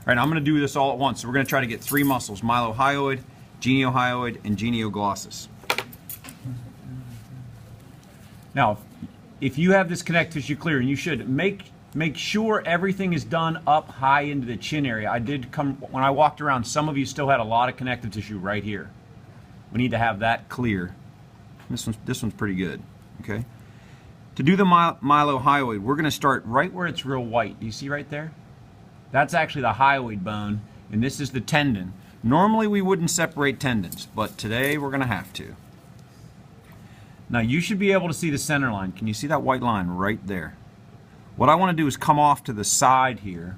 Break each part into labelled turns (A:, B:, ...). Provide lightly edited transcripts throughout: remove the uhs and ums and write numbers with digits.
A: All right, I'm going to do this all at once. So we're going to try to get 3 muscles: mylohyoid, geniohyoid, and genioglossus. Now, if you have this connective tissue clear, and you should, make sure everything is done up high into the chin area. When I walked around, some of you still had a lot of connective tissue right here. We need to have that clear. This one's pretty good. Okay. To do the mylohyoid, we're going to start right where it's real white. Do you see right there? That's actually the hyoid bone, and this is the tendon. Normally we wouldn't separate tendons, but today we're going to have to. Now you should be able to see the center line. Can you see that white line right there? What I want to do is come off to the side here,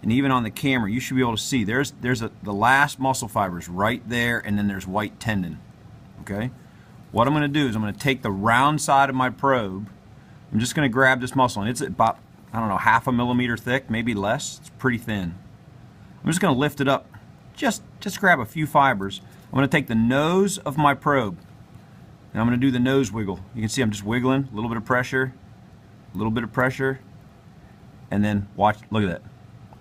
A: and even on the camera you should be able to see there's the last muscle fibers right there, and then there's white tendon. Okay? What I'm going to do is I'm going to take the round side of my probe. I'm just going to grab this muscle, and it's about, I don't know, 1/2 millimeter thick, maybe less. It's pretty thin. I'm just going to lift it up. Just grab a few fibers. I'm going to take the nose of my probe, and I'm going to do the nose wiggle. You can see I'm just wiggling, a little bit of pressure, a little bit of pressure, and then watch, look at that.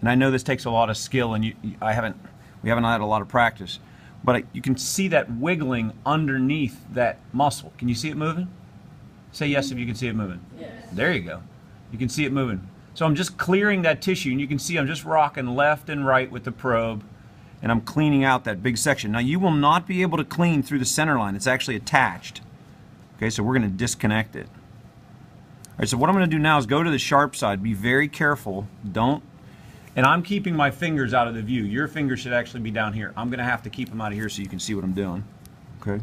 A: And I know this takes a lot of skill, and we haven't had a lot of practice, but you can see that wiggling underneath that muscle. Can you see it moving? Say yes if you can see it moving. Yes. There you go. You can see it moving. So I'm just clearing that tissue, and you can see I'm just rocking left and right with the probe, and I'm cleaning out that big section. Now you will not be able to clean through the center line. It's actually attached. Okay, so we're going to disconnect it. All right, so what I'm going to do now is go to the sharp side. Be very careful. Don't. And I'm keeping my fingers out of the view. Your fingers should actually be down here. I'm going to have to keep them out of here so you can see what I'm doing. Okay.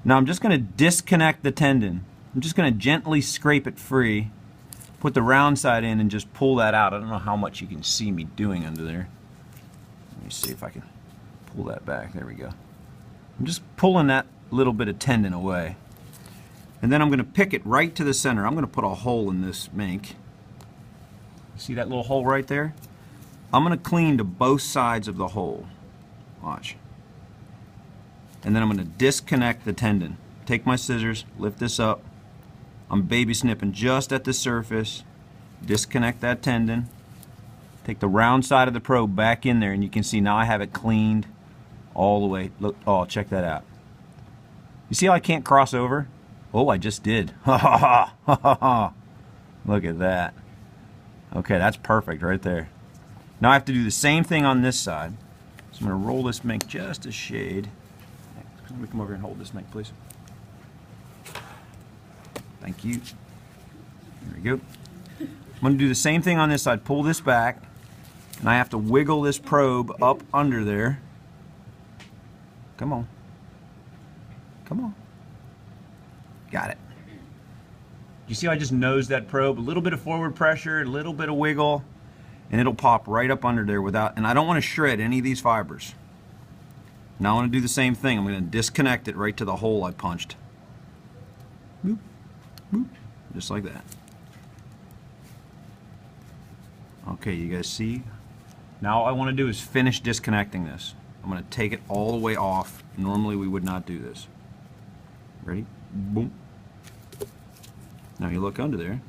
A: Now I'm just going to disconnect the tendon. I'm just going to gently scrape it free. Put the round side in and just pull that out. I don't know how much you can see me doing under there. Let me see if I can pull that back. There we go. I'm just pulling that little bit of tendon away. And then I'm going to pick it right to the center. I'm going to put a hole in this mink. See that little hole right there? I'm going to clean to both sides of the hole. Watch. And then I'm going to disconnect the tendon. Take my scissors, lift this up. I'm baby snipping just at the surface. Disconnect that tendon. Take the round side of the probe back in there, and you can see now I have it cleaned all the way. Look, oh, check that out. You see how I can't cross over? Oh, I just did. Ha ha ha ha ha ha. Look at that. Okay, that's perfect right there. Now I have to do the same thing on this side. So I'm going to roll this mink just a shade. Let me come over here and hold this mink, please. Thank you. There we go. I'm going to do the same thing on this side. Pull this back, and I have to wiggle this probe up under there. Come on. Come on. Got it. You see how I just nosed that probe? A little bit of forward pressure, a little bit of wiggle, and it'll pop right up under there without, and I don't want to shred any of these fibers. Now I want to do the same thing. I'm going to disconnect it right to the hole I punched. Boop, boop, just like that. Okay, you guys see? Now all I want to do is finish disconnecting this. I'm going to take it all the way off. Normally we would not do this. Ready? Boom. Now you look under there.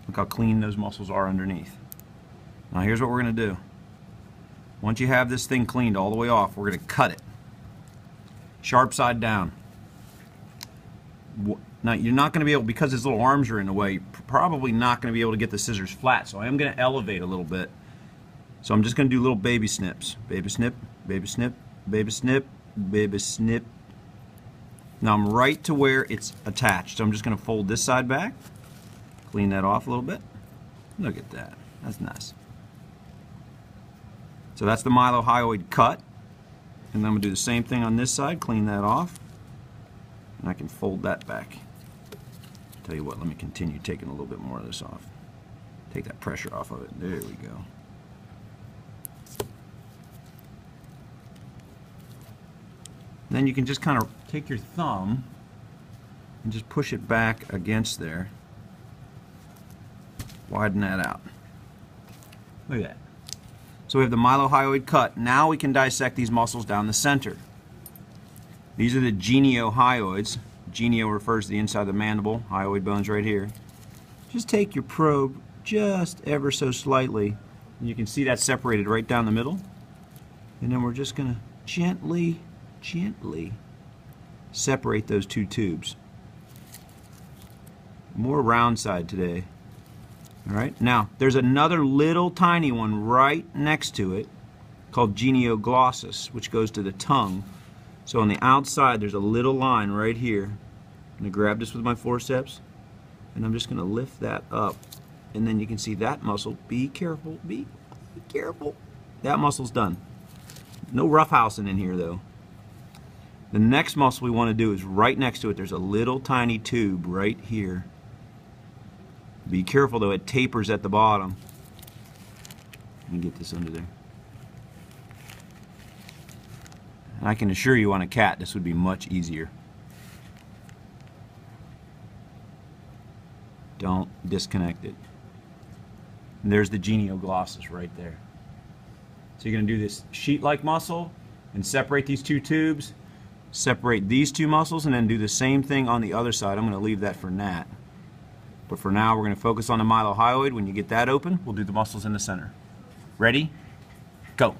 A: Look how clean those muscles are underneath. Now here's what we're going to do. Once you have this thing cleaned all the way off, we're going to cut it. Sharp side down. Now you're not going to be able, because his little arms are in the way, you're probably not going to be able to get the scissors flat. So I am going to elevate a little bit. So I'm just going to do little baby snips. Baby snip, baby snip, baby snip, baby snip. Now I'm right to where it's attached. So I'm just going to fold this side back, clean that off a little bit. Look at that. That's nice. So that's the mylohyoid cut. And then I'm going to do the same thing on this side, clean that off. And I can fold that back. Tell you what, let me continue taking a little bit more of this off. Take that pressure off of it. There we go. Then you can just kind of take your thumb and just push it back against there. Widen that out. Look at that. So we have the mylohyoid cut. Now we can dissect these muscles down the center. These are the geniohyoids. Genio refers to the inside of the mandible. Hyoid bone's right here. Just take your probe just ever so slightly And you can see that separated right down the middle. And then we're just going to gently separate those two tubes. More round side today. All right, now there's another little tiny one right next to it called genioglossus, which goes to the tongue. So on the outside there's a little line right here. I'm going to grab this with my forceps and I'm just going to lift that up, and then you can see that muscle. Be careful, be careful. That muscle's done. No roughhousing in here though. The next muscle we want to do is right next to it. There's a little tiny tube right here. Be careful though, it tapers at the bottom. Let me get this under there. And I can assure you on a cat this would be much easier. Don't disconnect it. And there's the genioglossus right there. So you're going to do this sheet-like muscle and separate these two tubes, separate these two muscles, and then do the same thing on the other side. I'm going to leave that for Nat. But for now, we're going to focus on the mylohyoid. When you get that open, we'll do the muscles in the center. Ready? Go.